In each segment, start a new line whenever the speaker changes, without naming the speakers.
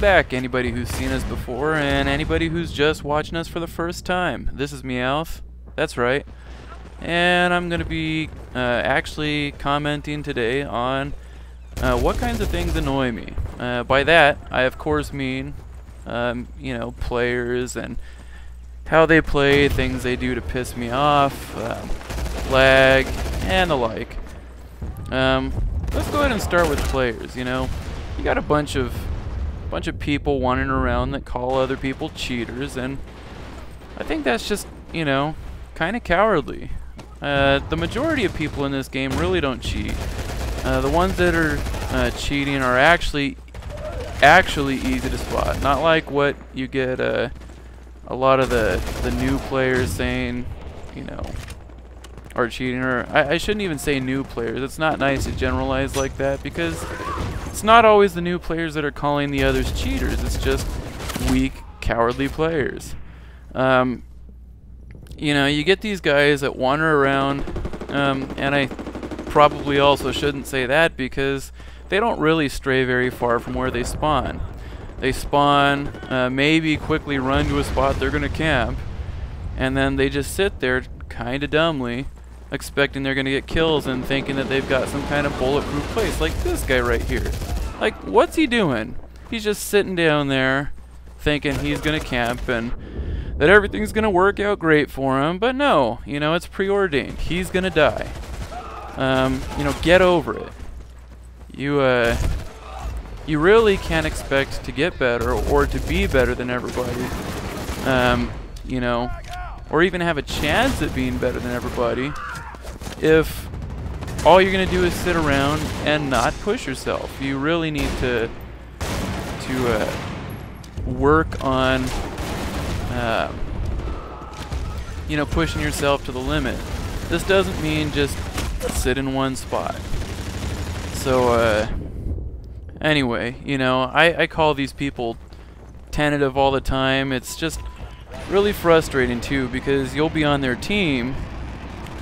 back, anybody who's seen us before and anybody who's just watching us for the first time. This is Meowth, that's right, and I'm going to be actually commenting today on what kinds of things annoy me. By that, I of course mean, you know, players and how they play, things they do to piss me off, lag, and the like. Let's go ahead and start with players. You know, you got a bunch of people wandering around that call other people cheaters, and I think that's just, you know, kind of cowardly. The majority of people in this game really don't cheat. The ones that are cheating are actually easy to spot. Not like what you get a lot of the new players saying, you know, are cheating. Or I shouldn't even say new players. It's not nice to generalize like that, because it's not always the new players that are calling the others cheaters. It's just weak, cowardly players. You know, you get these guys that wander around, and I probably also shouldn't say that, because they don't really stray very far from where they spawn. They spawn, maybe quickly run to a spot they're gonna camp, and then they just sit there kinda dumbly, expecting they're gonna get kills and thinking that they've got some kind of bulletproof place, like this guy right here. Like, what's he doing? He's just sitting down there thinking he's gonna camp and that everything's gonna work out great for him, but no, you know, it's preordained. He's gonna die. You know, get over it. You really can't expect to get better or to be better than everybody, you know, or even have a chance at being better than everybody if all you're gonna do is sit around and not push yourself. You really need to work on, you know, pushing yourself to the limit. This doesn't mean just sit in one spot. So, anyway, you know, I call these people tentative all the time. It's just really frustrating too, because you'll be on their team,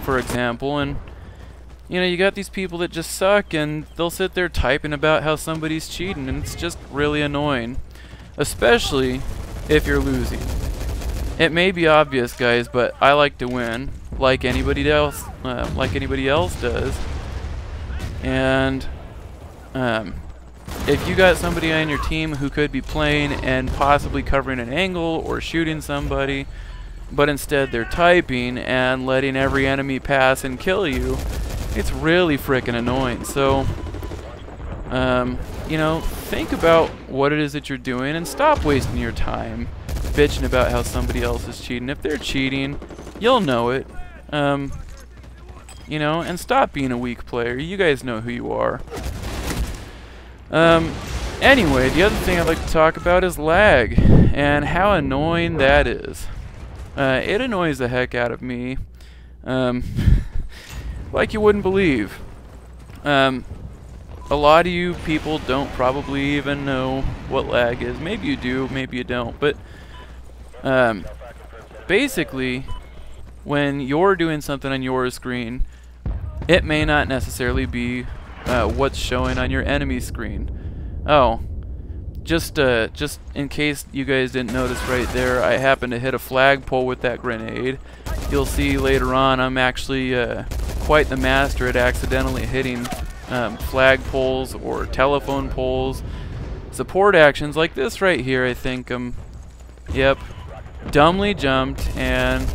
for example, and you know, you got these people that just suck, and they'll sit there typing about how somebody's cheating, and it's just really annoying, especially if you're losing. It may be obvious, guys, but I like to win, like anybody else does. And if you got somebody on your team who could be playing and possibly covering an angle or shooting somebody, but instead they're typing and letting every enemy pass and kill you, it's really frickin' annoying. So, you know, think about what it is that you're doing and stop wasting your time bitching about how somebody else is cheating. If they're cheating, you'll know it. You know, and stop being a weak player. You guys know who you are. Anyway, the other thing I'd like to talk about is lag and how annoying that is. It annoys the heck out of me, like you wouldn't believe. A lot of you people don't probably even know what lag is. Maybe you do, maybe you don't, but basically, when you're doing something on your screen, it may not necessarily be what's showing on your enemy's screen. Oh, just in case you guys didn't notice right there, I happened to hit a flagpole with that grenade. You'll see later on I'm actually quite the master at accidentally hitting flagpoles or telephone poles. Support actions like this right here, I think, yep, dumbly jumped and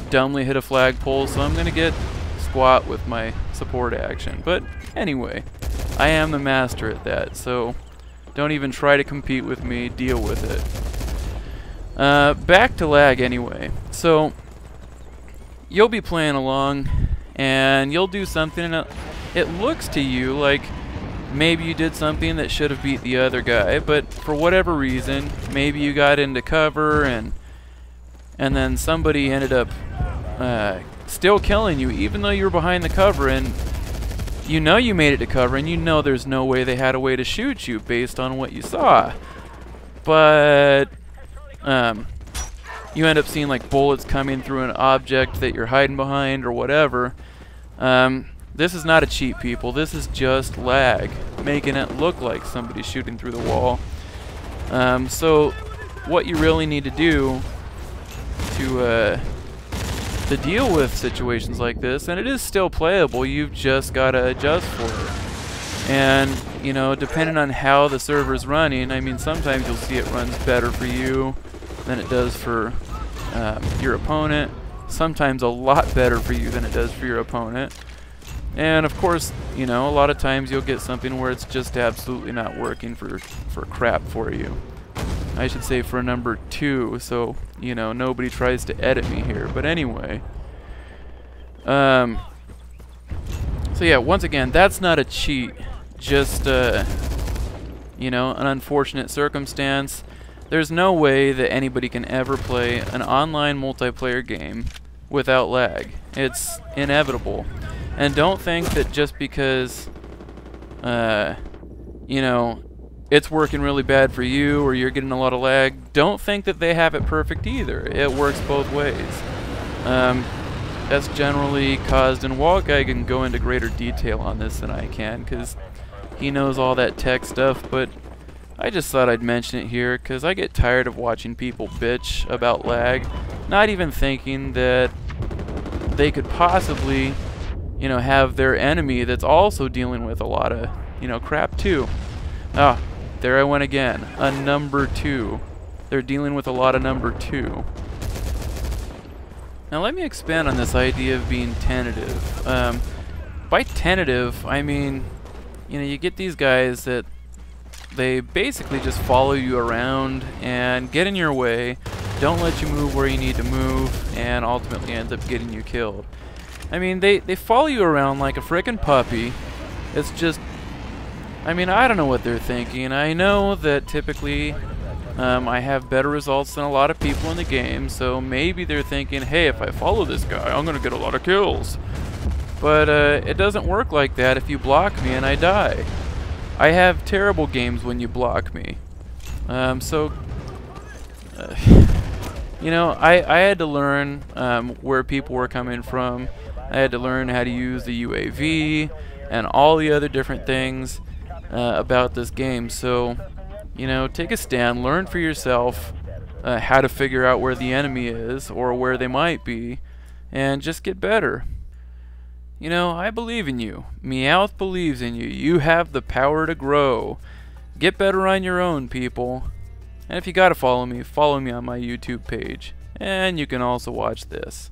dumbly hit a flagpole, so I'm gonna get squat with my support action. But anyway, I am the master at that, so don't even try to compete with me, deal with it. Back to lag anyway. So you'll be playing along and you'll do something and it looks to you like maybe you did something that should have beat the other guy, but for whatever reason, maybe you got into cover and then somebody ended up still killing you even though you were behind the cover, and you know you made it to cover and you know there's no way they had a way to shoot you based on what you saw. But you end up seeing like bullets coming through an object that you're hiding behind or whatever. This is not a cheat, people. This is just lag, making it look like somebody's shooting through the wall. So what you really need to do to deal with situations like this, and it is still playable, you've just got to adjust for it. And, you know, depending on how the server's running, I mean, sometimes you'll see it runs better for you than it does for your opponent. Sometimes a lot better for you than it does for your opponent. And of course, you know, a lot of times you'll get something where it's just absolutely not working for crap for you. I should say for number 2, so, you know, nobody tries to edit me here. But anyway. So yeah, once again, that's not a cheat. Just, you know, an unfortunate circumstance. There's no way that anybody can ever play an online multiplayer game without lag. It's inevitable. And don't think that just because, you know, it's working really bad for you or you're getting a lot of lag, don't think that they have it perfect either. It works both ways. That's generally caused, and Wallguy can go into greater detail on this than I can because he knows all that tech stuff, but I just thought I'd mention it here because I get tired of watching people bitch about lag, not even thinking that they could possibly, you know, have their enemy that's also dealing with a lot of, you know, crap too. Ah, there I went again. A number 2. They're dealing with a lot of number 2. Now let me expand on this idea of being tentative. By tentative, I mean, you know, you get these guys that they basically just follow you around and get in your way, don't let you move where you need to move, and ultimately ends up getting you killed. I mean, they follow you around like a frickin' puppy. It's just, I mean, I don't know what they're thinking. I know that typically I have better results than a lot of people in the game, so maybe they're thinking, hey, if I follow this guy, I'm gonna get a lot of kills. But it doesn't work like that if you block me and I die. I have terrible games when you block me. You know, I had to learn where people were coming from. I had to learn how to use the UAV and all the other different things about this game. So, you know, take a stand, learn for yourself how to figure out where the enemy is or where they might be, and just get better. You know, I believe in you. Meowth believes in you. You have the power to grow. Get better on your own, people. And if you gotta follow me on my YouTube page. And you can also watch this.